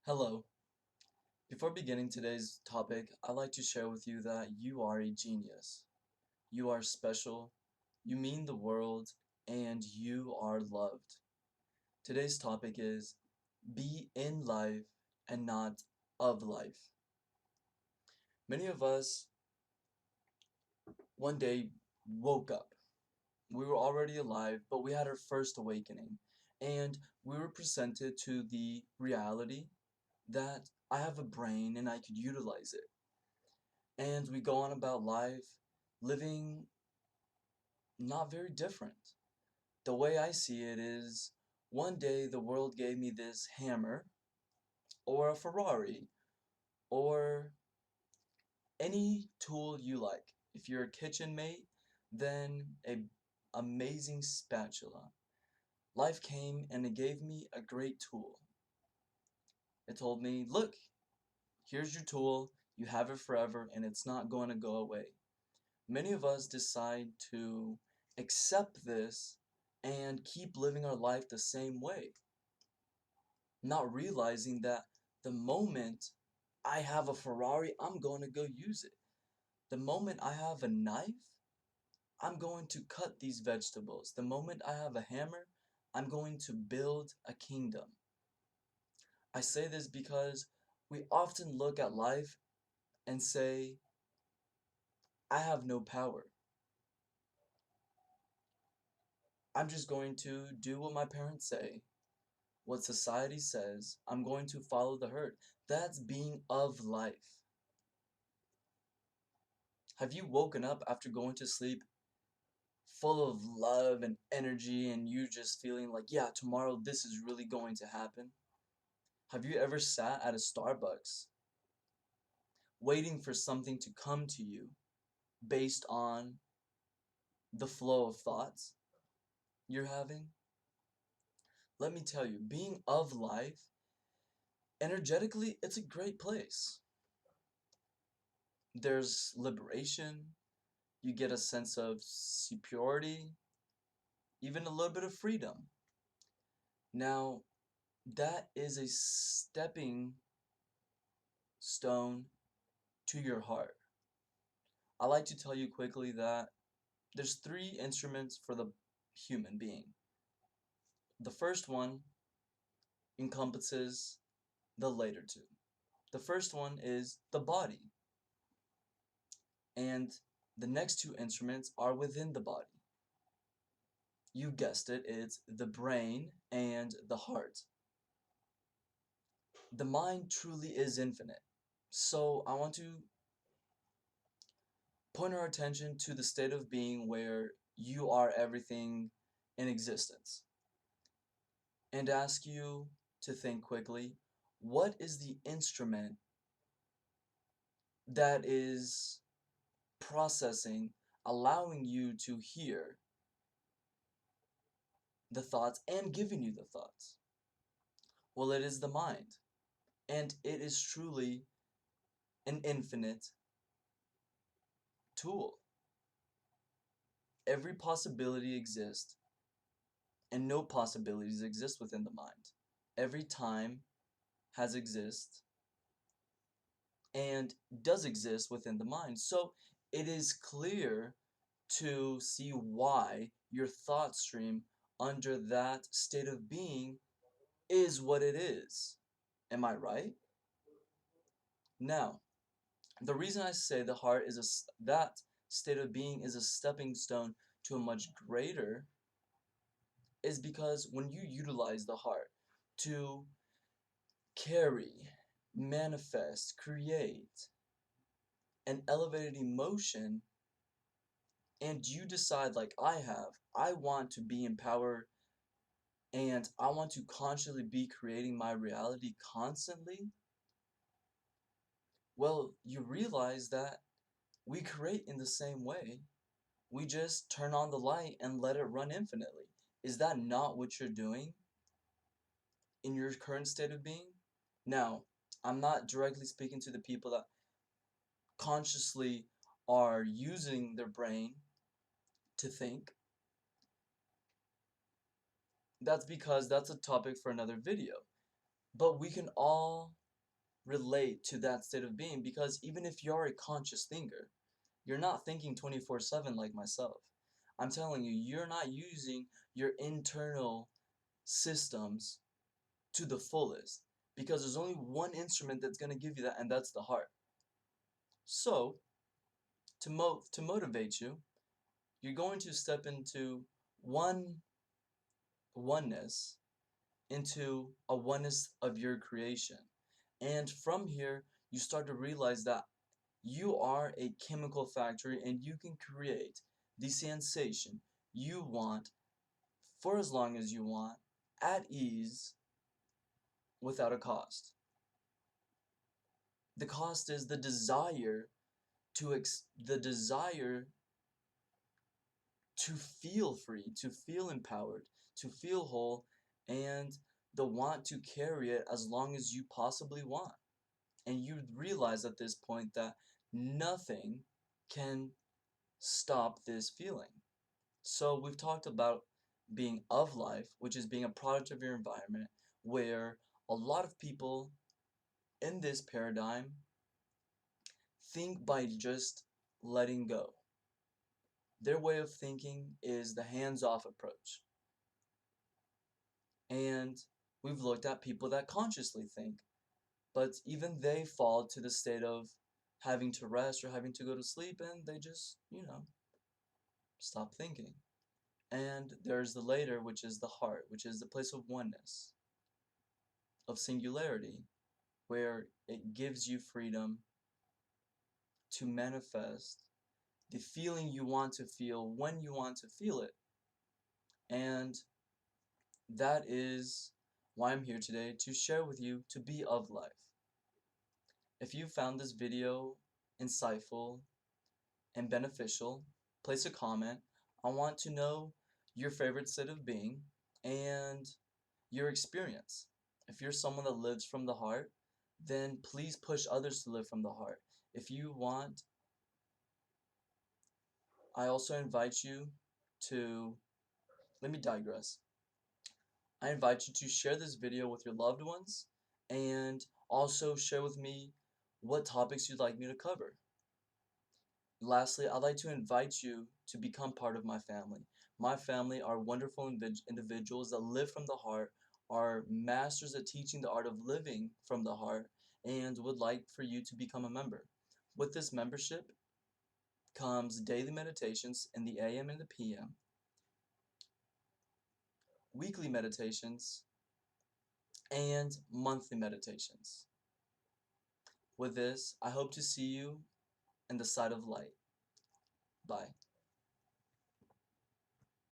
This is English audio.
Hello. Before beginning today's topic, I'd like to share with you that you are a genius. You are special, you mean the world, and you are loved. Today's topic is be in life and not of life. Many of us one day woke up. We were already alive, but we had our first awakening, and we were presented to the reality that I have a brain and I could utilize it. And we go on about life living not very different. The way I see it is one day the world gave me this hammer or a Ferrari or any tool you like. If you're a kitchen mate, then a amazing spatula. Life came and it gave me a great tool. It told me, look, here's your tool, you have it forever and it's not going to go away. Many of us decide to accept this and keep living our life the same way, not realizing that the moment I have a Ferrari, I'm going to go use it. The moment I have a knife, I'm going to cut these vegetables. The moment I have a hammer, I'm going to build a kingdom. I say this because we often look at life and say, I have no power. I'm just going to do what my parents say, what society says. I'm going to follow the herd. That's being of life. Have you woken up after going to sleep full of love and energy and you just feeling like, yeah, tomorrow this is really going to happen? Have you ever sat at a Starbucks waiting for something to come to you based on the flow of thoughts you're having? Let me tell you, being of life, energetically, it's a great place. There's liberation, you get a sense of superiority, even a little bit of freedom. Now, that is a stepping stone to your heart. I like to tell you quickly that there's three instruments for the human being. The first one encompasses the later two. The first one is the body, and the next two instruments are within the body. You guessed it, it's the brain and the heart. The mind truly is infinite. So I want to point our attention to the state of being where you are everything in existence and ask you to think quickly, what is the instrument that is processing, allowing you to hear the thoughts and giving you the thoughts? Well, it is the mind, and it is truly an infinite tool. Every possibility exists, and no possibilities exist within the mind. Every time has exist and does exist within the mind. So it is clear to see why your thought stream under that state of being is what it is. Am I right? Now, the reason I say the heart is that state of being is a stepping stone to a much greater is because when you utilize the heart to carry, manifest, create an elevated emotion, and you decide, like I have, I want to be empowered and I want to consciously be creating my reality constantly, well, you realize that we create in the same way. We just turn on the light and let it run infinitely. Is that not what you're doing in your current state of being? Now, I'm not directly speaking to the people that consciously are using their brain to think. That's because that's a topic for another video. But we can all relate to that state of being because even if you're a conscious thinker, you're not thinking 24/7 like myself. I'm telling you, you're not using your internal systems to the fullest because there's only one instrument that's going to give you that, and that's the heart. So, to motivate you, you're going to step into oneness, into a oneness of your creation. And from here, you start to realize that you are a chemical factory and you can create the sensation you want for as long as you want, at ease, without a cost. The cost is the desire to feel free, to feel empowered, to feel whole, and the want to carry it as long as you possibly want. And you realize at this point that nothing can stop this feeling. So we've talked about being of life, which is being a product of your environment, where a lot of people in this paradigm think by just letting go. Their way of thinking is the hands-off approach. And we've looked at people that consciously think, but even they fall to the state of having to rest or having to go to sleep and they just, stop thinking. And there's the later, which is the heart, which is the place of oneness, of singularity, where it gives you freedom to manifest the feeling you want to feel when you want to feel it. And that is why I'm here today, to share with you to be of life. If you found this video insightful and beneficial, place a comment. I want to know your favorite state of being and your experience. If you're someone that lives from the heart, then please push others to live from the heart. If you want, I also invite you to, let me digress. I invite you to share this video with your loved ones and also share with me what topics you'd like me to cover. Lastly, I'd like to invite you to become part of my family. My family are wonderful individuals that live from the heart, are masters at teaching the art of living from the heart, and would like for you to become a member. With this membership comes daily meditations in the AM and the PM, weekly meditations, and monthly meditations. With this, I hope to see you in the side of light. Bye.